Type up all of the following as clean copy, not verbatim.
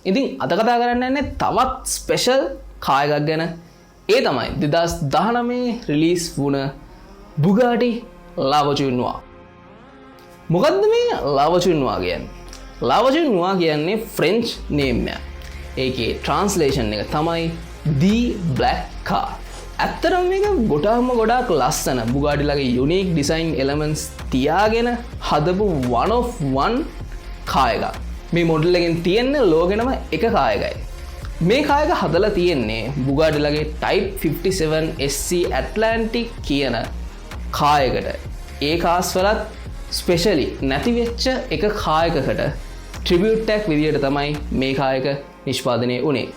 ඉතින් අද කතා කරන්න යන්නේ තවත් ස්පෙෂල් කාර් එකක් ගැන. ඒ තමයි 2019 රිලීස් වුණ Bugatti La Voiture Noire. මොකද්ද මේ La Voiture Noire කියන්නේ? La Voiture Noire කියන්නේ ෆ්‍රෙන්ච් නේම් එකක්. ඒකේ ට්‍රාන්ස්ලේෂන් එක තමයි The Black Car. ඇත්තටම මේක ගොඩක් ලස්සන Bugatti ලගේ යුනික් ඩිසයින් එලිමන්ට්ස් තියාගෙන හදපු one of one කාර් එකක්. මේ මොඩල් එකෙන් තියෙන්නේ ලෝකෙනම එක කාර් එකයි. මේ කාර් එක හදලා තියෙන්නේ Bugatti ලගේ Type 57 SC Atlantic කියන කාර් එකට. ඒ කාර්ස් වලත් ස්පෙෂලි නැති වෙච්ච එක කාර් එකකට ට්‍රිබියුට් එකක් විදියට තමයි මේ කාර් එක නිෂ්පාදනය වුණේ.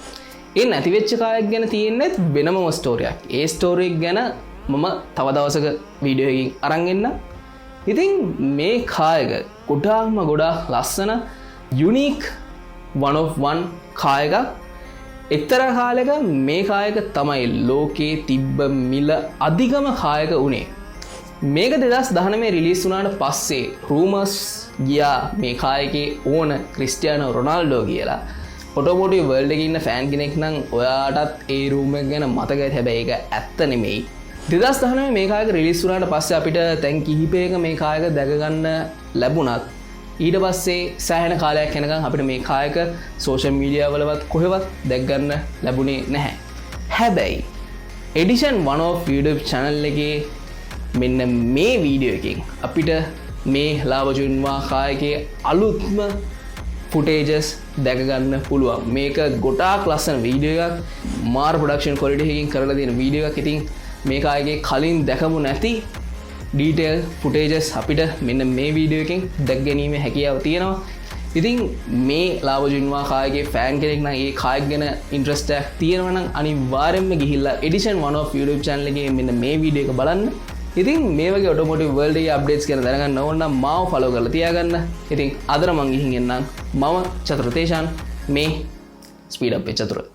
ඒ නැති වෙච්ච කාර් එක ගැන තියෙන්නේ වෙනම ස්ටෝරියක්. ඒ ස්ටෝරි එක ගැන මම තව දවසක වීඩියෝ එකකින් අරන් එන්නම්. ඉතින් මේ කාර් එක ගොඩාක් ලස්සන unique one of one car එකක්. එක්තරා කාලයක මේ කාර් එක තමයි ලෝකේ තිබ්බ මිල අධිකම කාර් එක උනේ. මේක 2019 රිලීස් වුණාට පස්සේ රූමර්ස් ගියා මේ කාර් එකේ ඕන ක්‍රිස්ටියානෝ රොනාල්ඩෝ කියලා. ඔටෝමෝටිව් වර්ල්ඩ් එකේ ඉන්න ෆෑන් කෙනෙක් නම් ඔයාටත් ඒ රූම් එක ගැන මතකයි. හැබැයි ඒක ඇත්ත නෙමෙයි. 2019 මේ කාර් එක රිලීස් වුණාට පස්සේ අපිට තැන් කිහිපයක මේ කාර් එක දැක ගන්න ලැබුණත් ඊට පස්සේ සෑහෙන කාලයක් යනකම් අපිට මේ කාර් එක සෝෂල් මීඩියා වලවත් කොහෙවත් දැක ගන්න ලැබුණේ නැහැ. හැබැයි එඩිෂන් 1 of YouTube channel එකේ මෙන්න මේ වීඩියෝ එකෙන් අපිට මේ La Voiture Noire කාර් එකේ අලුත්ම ෆුටේජස් දැක ගන්න පුළුවන්. මේක ගොඩාක් ලස්සන වීඩියෝ එකක්. මාර ප්‍රොඩක්ෂන් ක්වොලිටි එකකින් කරලා තියෙන වීඩියෝ එකක්. ඉතින් මේ කාර් එකේ කලින් දැකපු නැති ඩීටේල් ෆුටේජස් අපිට මෙන්න මේ වීඩියෝ එකෙන් දැක ගැනීමේ හැකියාව තියෙනවා. ඉතින් මේ La Voiture Noire කාර් එකේ ෆෑන් කෙනෙක් නම් ඒ කාර් එක ගැන ඉන්ට්‍රස්ට් එකක් තියෙනවා නම් අනිවාර්යෙන්ම ගිහිල්ලා එඩිෂන් 1 of YouTube channel එකේ මෙන්න මේ වීඩියෝ එක බලන්න. ඉතින් මේ වගේ ඔටෝමෝටිව් වර්ල්ඩ් එකේ අප්ඩේට්ස් ගැන දැනගන්න ඕන නම් මාව ෆලෝ කරලා තියාගන්න. ඉතින් අදට මං ගිහින් එන්නම්. මම චතුර තේෂාන් මේ ස්පීඩ් අප් චතුර.